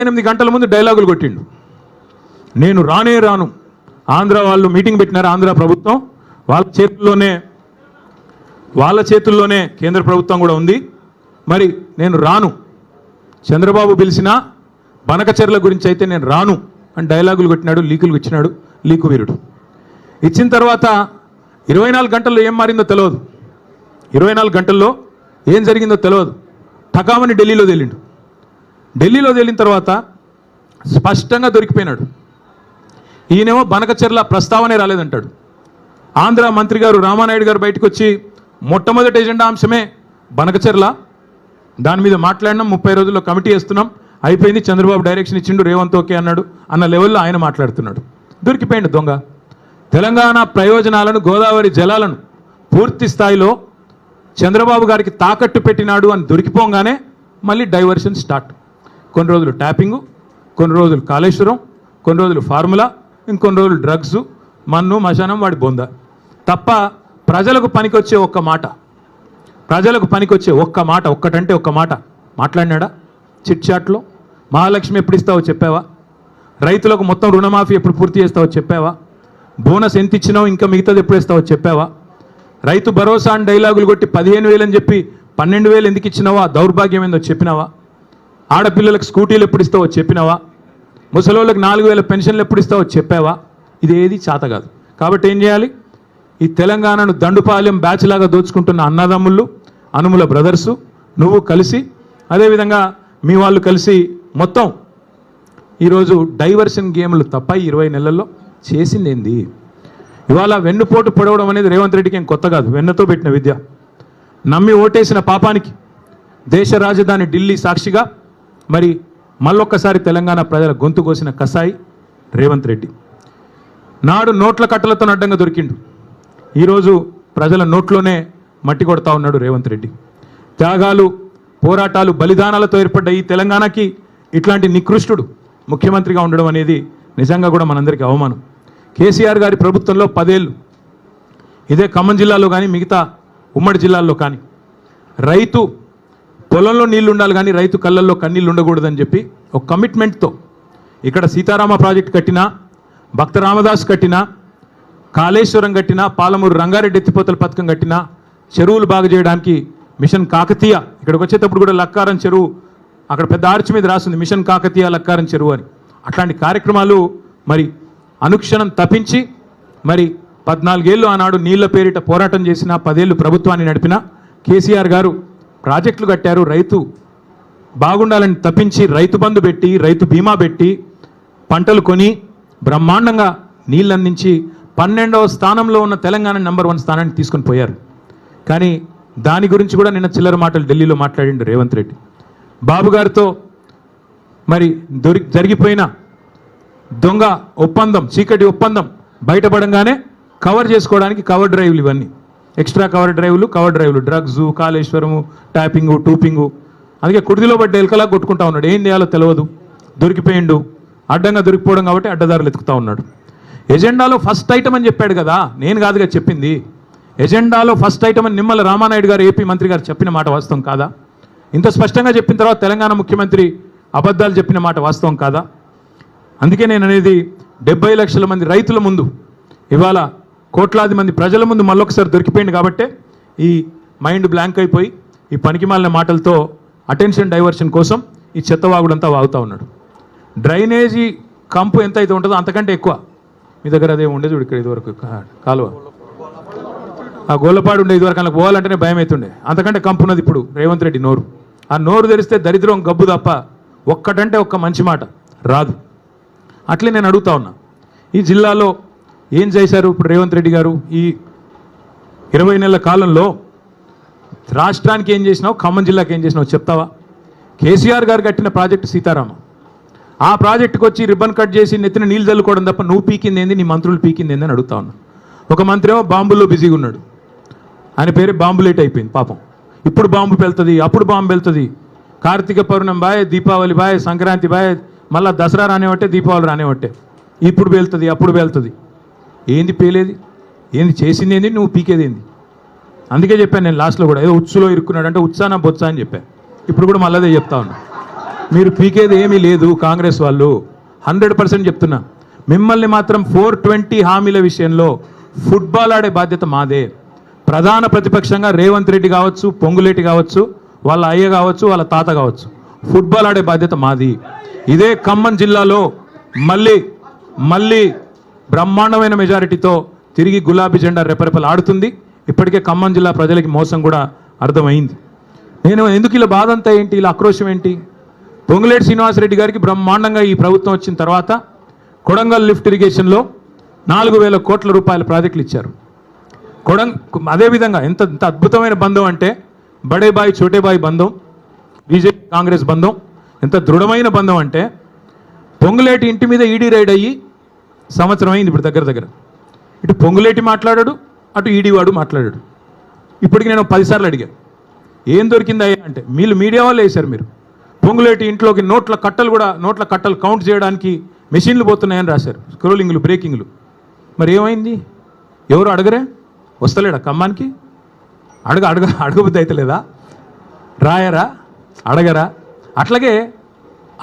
8 గంటల ముందు డైలాగులు కొట్టిండు. నేను రానే రాను. ఆంధ్ర వాళ్ళు మీటింగ్ పెట్టినారు. ఆంధ్ర ప్రభుత్వం వాళ్ళ చేతుల్లోనే కేంద్ర ప్రభుత్వం కూడా ఉంది. మరి నేను రాను, చంద్రబాబు పిలిచిన బనకచెర్ల గురించి అయితే నేను రాను అని డైలాగులు కొట్టినాడు. లీకులు ఇచ్చినాడు. లీకు వీరుడు ఇచ్చిన తర్వాత 24 గంటల్లో ఏం మారిందో తెలియదు. 24 గంటల్లో ఏం జరిగిందో తెలియదు. ఠకామని ఢిల్లీలో తేలిండు. ఢిల్లీలో తేలిన తర్వాత స్పష్టంగా దొరికిపోయినాడు. ఈయనేమో బనకచెర్ల ప్రస్తావనే రాలేదంటాడు. ఆంధ్ర మంత్రి గారు రామానాయుడు గారు బయటకు వచ్చి మొట్టమొదటి ఎజెండా అంశమే బనకచెర్ల, దాని మీద మాట్లాడినాం, 30 రోజుల్లో కమిటీ వేస్తున్నాం, అయిపోయింది, చంద్రబాబు డైరెక్షన్ ఇచ్చిండు, రేవంత్ ఓకే అన్నాడు అన్న లెవెల్లో ఆయన మాట్లాడుతున్నాడు. దొరికిపోయిండు దొంగ. తెలంగాణ ప్రయోజనాలను, గోదావరి జలాలను పూర్తి స్థాయిలో చంద్రబాబు గారికి తాకట్టు పెట్టినాడు అని దొరికిపోగానే మళ్ళీ డైవర్షన్ స్టార్ట్. కొన్ని రోజులు ట్యాపింగు, కొన్ని రోజులు కాళేశ్వరం, కొన్ని రోజులు ఫార్ములా, ఇంకొన్ని రోజులు డ్రగ్స్, మన్ను మశానం వాడి బొంద తప్ప ప్రజలకు పనికొచ్చే ఒక్క మాట, ప్రజలకు పనికొచ్చే ఒక్క మాట, ఒక్కటంటే ఒక్క మాట మాట్లాడినాడా? చిట్ చాట్లో మహాలక్ష్మి ఎప్పుడు ఇస్తావో చెప్పావా? రైతులకు మొత్తం రుణమాఫీ ఎప్పుడు పూర్తి చేస్తావో చెప్పావా? బోనస్ ఎంత ఇచ్చినావు, ఇంకా మిగతాది ఎప్పుడు ఇస్తావో చెప్పావా? రైతు భరోసా అని డైలాగులు కొట్టి 15,000 అని చెప్పి 12,000 ఎందుకు ఇచ్చినావా? దౌర్భాగ్యం ఏందో చెప్పినావా? ఆడపిల్లలకు స్కూటీలు ఎప్పుడు ఇస్తావో చెప్పినావా? ముసలోళ్ళకి 4,000 పెన్షన్లు ఎప్పుడు ఇస్తావో చెప్పావా? ఇది ఏది చేత కాదు. కాబట్టి ఏం చేయాలి? ఈ తెలంగాణను దండుపాలెం బ్యాచ్ లాగా దోచుకుంటున్న అన్నదమ్ముళ్ళు, అనుముల బ్రదర్సు, నువ్వు కలిసి, అదేవిధంగా మీ వాళ్ళు కలిసి మొత్తం ఈరోజు డైవర్షన్ గేమ్లు తప్ప 20 నెలల్లో చేసింది ఏంది? ఇవాళ వెన్నుపోటు పొడవడం అనేది రేవంత్ రెడ్డికి ఏం కొత్త కాదు. వెన్నతో పెట్టిన విద్య. నమ్మి ఓటేసిన పాపానికి దేశ రాజధాని ఢిల్లీ సాక్షిగా మరి మళ్ళొక్కసారి తెలంగాణ ప్రజల గొంతు కోసిన కసాయి రేవంత్ రెడ్డి. నాడు నోట్ల కట్టలతో అడ్డంగా దొరికిండు. ఈరోజు ప్రజల నోట్లోనే మట్టి కొడతా ఉన్నాడు రేవంత్ రెడ్డి. త్యాగాలు, పోరాటాలు, బలిదానాలతో ఏర్పడ్డ ఈ తెలంగాణకి ఇట్లాంటి నికృష్టుడు ముఖ్యమంత్రిగా ఉండడం అనేది నిజంగా కూడా మనందరికీ అవమానం. కేసీఆర్ గారి ప్రభుత్వంలో 10 ఏళ్ళు ఇదే ఖమ్మం జిల్లాలో కానీ మిగతా ఉమ్మడి జిల్లాల్లో కానీ రైతు పొలంలో నీళ్లు ఉండాలి కానీ రైతు కళ్ళల్లో కన్నీళ్ళు ఉండకూడదని చెప్పి ఒక కమిట్మెంట్తో ఇక్కడ సీతారామ ప్రాజెక్టు కట్టినా, భక్త రామదాస్ కట్టినా, కాళేశ్వరం కట్టినా, పాలమూరు రంగారెడ్డి ఎత్తిపోతల పథకం కట్టినా, చెరువులు బాగు చేయడానికి మిషన్ కాకతీయ, ఇక్కడికి వచ్చేటప్పుడు కూడా లక్కారం చెరువు, అక్కడ పెద్ద ఆర్చి మీద రాస్తుంది మిషన్ కాకతీయ లక్కారం చెరువు అని. అట్లాంటి కార్యక్రమాలు మరి అనుక్షణం తప్పించి మరి 14 ఏళ్ళు ఆనాడు నీళ్ల పేరిట పోరాటం చేసిన, 10 ఏళ్ళు ప్రభుత్వాన్ని నడిపిన కేసీఆర్ గారు ప్రాజెక్టులు కట్టారు. రైతు బాగుండాలని తప్పించి రైతు బంధు పెట్టి, రైతు బీమా పెట్టి, పంటలు కొని బ్రహ్మాండంగా నీళ్ళు అందించి 12వ స్థానంలో ఉన్న తెలంగాణ నెంబర్ 1 స్థానాన్ని తీసుకొని పోయారు. కానీ దాని గురించి కూడా నిన్న చిల్లర మాటలు ఢిల్లీలో మాట్లాడిండు రేవంత్ రెడ్డి. బాబు గారితో మరి జరిగిపోయిన దొంగ ఒప్పందం, చీకటి ఒప్పందం బయటపడంగానే కవర్ చేసుకోవడానికి కవర్ డ్రైవ్లు, ఇవన్నీ ఎక్స్ట్రా కవర్ డ్రైవ్లు, డ్రగ్స్, కాళేశ్వరము, ట్యాపింగు, టూపింగు. అందుకే కుడిదిలో పడ్డ ఎలకలా కొట్టుకుంటా ఉన్నాడు. ఏం చేయాలో తెలియదు, దొరికిపోయిండు. అడ్డంగా దొరికిపోవడం కాబట్టి అడ్డదారులు ఎత్తుకుతా ఉన్నాడు. ఎజెండాలో ఫస్ట్ ఐటమ్ అని చెప్పాడు కదా, నేను కాదుగా చెప్పింది. ఎజెండాలో ఫస్ట్ ఐటమ్ అని నిమ్మల రామానాయుడు గారు, ఏపీ మంత్రి గారు చెప్పిన మాట వాస్తవం కాదా? ఇంత స్పష్టంగా చెప్పిన తర్వాత తెలంగాణ ముఖ్యమంత్రి అబద్ధాలు చెప్పిన మాట వాస్తవం కాదా? అందుకే నేను అనేది 70 లక్షల మంది రైతుల ముందు, ఇవాళ కోట్లాది మంది ప్రజల ముందు మళ్ళొకసారి దొరికిపోయింది కాబట్టే ఈ మైండ్ బ్లాంక్ అయిపోయి ఈ పనికిమాలిన మాటలతో అటెన్షన్ డైవర్షన్ కోసం ఈ చెత్తవాగుడంతా వాగుతూ ఉన్నాడు. డ్రైనేజీ కంపు ఎంత అయితే ఉంటుందో అంతకంటే ఎక్కువ మీ దగ్గర అదే ఉండేది. ఇక్కడ ఇదివరకు కాలువ, ఆ గోళ్ళపాడు ఉండే ఇదివరకు అలా పోవాలంటేనే భయం అవుతుండే. అంతకంటే కంపు ఉన్నది ఇప్పుడు రేవంత్ రెడ్డి నోరు. ఆ నోరు తెరిస్తే దరిద్రం గబ్బు తప్ప ఒక్కటంటే ఒక్క మంచి మాట రాదు. అట్లే నేను అడుగుతా ఉన్నా, ఈ జిల్లాలో ఏం చేశారు ఇప్పుడు రేవంత్ రెడ్డి గారు? ఈ 20 నెలల కాలంలో రాష్ట్రానికి ఏం చేసినావు, ఖమ్మం జిల్లాకి ఏం చేసినావు చెప్తావా? కేసీఆర్ గారు కట్టిన ప్రాజెక్టు సీతారామ, ఆ ప్రాజెక్టుకు వచ్చి రిబ్బన్ కట్ చేసి నెత్తిన నీళ్ళు చల్లుకోవడం తప్ప నువ్వు పీకింది ఏంది, నీ మంత్రులు పీకింది ఏంది అని అడుగుతా ఉన్నా. ఒక మంత్రి ఏమో బాంబుల్లో బిజీగా ఉన్నాడు, ఆయన పేరు బాంబులేట్ అయిపోయింది పాపం. ఇప్పుడు బాంబు వెళ్తుంది, అప్పుడు బాంబు వెళ్తుంది. Karthika Pournami bye, Deepavali bye, Sankranti bye, మళ్ళీ దసరా రానివట్టే, దీపావళి రానివట్టే. ఇప్పుడు వెళ్తుంది, అప్పుడు వెళ్తుంది. ఏంది పేలేది, ఏంది చేసింది ఏంది, నువ్వు పీకేది ఏంది? అందుకే చెప్పాను నేను లాస్ట్లో కూడా, ఏదో ఉచ్చులో ఇరుక్కున్నాడు అంటే ఉత్సాన బొత్స అని చెప్పాను. ఇప్పుడు కూడా మళ్ళీ అదే చెప్తా ఉన్నా. మీరు పీకేది ఏమీ లేదు కాంగ్రెస్ వాళ్ళు 100% చెప్తున్నా. మిమ్మల్ని మాత్రం 420 హామీల విషయంలో ఫుట్బాల్ ఆడే బాధ్యత మాదే. ప్రధాన ప్రతిపక్షంగా రేవంత్ రెడ్డి కావచ్చు, పొంగులేటి కావచ్చు, వాళ్ళ అయ్య కావచ్చు, వాళ్ళ తాత కావచ్చు, ఫుట్బాల్ ఆడే బాధ్యత మాది. ఇదే ఖమ్మం జిల్లాలో మళ్ళీ బ్రహ్మాండమైన మెజారిటీతో తిరిగి గులాబీ జెండా రెపరెపలు ఆడుతుంది. ఇప్పటికే ఖమ్మం జిల్లా ప్రజలకి మోసం కూడా అర్థమైంది. నేను ఎందుకు ఇలా బాధ అంతా ఏంటి, ఇలా ఆక్రోశం ఏంటి? పొంగులేటి శ్రీనివాసరెడ్డి గారికి బ్రహ్మాండంగా ఈ ప్రభుత్వం వచ్చిన తర్వాత కొడంగల్ లిఫ్ట్ ఇరిగేషన్లో 4,000 కోట్ల రూపాయల ప్రాజెక్టులు ఇచ్చారు. అదేవిధంగా ఎంత అద్భుతమైన బంధం అంటే బడేబాయి చోటేబాయి బంధం, బీజేపీ కాంగ్రెస్ బంధం ఎంత దృఢమైన బంధం అంటే పొంగులేటి ఇంటి మీద ఈడీ రైడ్ అయ్యి సంవత్సరం అయింది ఇప్పుడు దగ్గర. ఇటు పొంగులేటి మాట్లాడాడు, అటు ఈడీ వాడు మాట్లాడాడు. ఇప్పటికి నేను 10 సార్లు అడిగాను ఏం దొరికిందయ్యా అంటే, మీడియా వాళ్ళు వేశారు. మీరు పొంగులేటి ఇంట్లోకి నోట్ల కట్టలు కౌంట్ చేయడానికి మెషిన్లు పోతున్నాయని రాశారు, స్క్రోలింగ్లు, బ్రేకింగ్లు. మరి ఏమైంది? ఎవరు అడగరే? వస్తలేడా ఖమ్మానికి? అడగబుద్ధి అయితే లేదా? రాయరా? అడగరా? అట్లాగే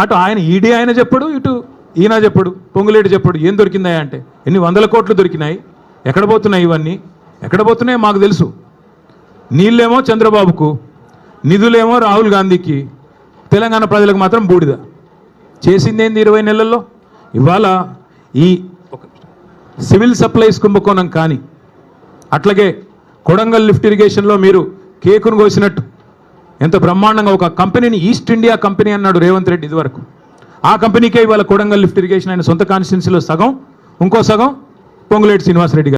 అటు ఆయన ఈడీ ఆయన చెప్పడు, ఇటు ఈయన చెప్పడు, పొంగులేటి చెప్పడు. ఏం దొరికిందా అంటే ఎన్ని 100 కోట్లు దొరికినాయి, ఎక్కడ పోతున్నాయి ఇవన్నీ, ఎక్కడ పోతున్నాయో మాకు తెలుసు. నీళ్ళేమో చంద్రబాబుకు, నిధులేమో రాహుల్ గాంధీకి, తెలంగాణ ప్రజలకు మాత్రం బూడిద. చేసిందేంది 20 నెలల్లో? ఇవాళ ఈ సివిల్ సప్లైస్ కుంభకోణం కానీ, అట్లాగే కొడంగల్ లిఫ్ట్ ఇరిగేషన్లో మీరు కేకును కోసినట్టు ఎంత బ్రహ్మాండంగా ఒక కంపెనీని ఈస్ట్ ఇండియా కంపెనీ అన్నాడు రేవంత్ రెడ్డి ఇదివరకు. ఆ కంపెనీకే ఇవాళ కొడంగల్ లిఫ్ట్ ఇరిగేషన్ ఆయన సొంత కాన్స్టిట్యున్సీలో సగం, ఇంకో సగం పొంగులేటి శ్రీనివాసరెడ్డి గారు.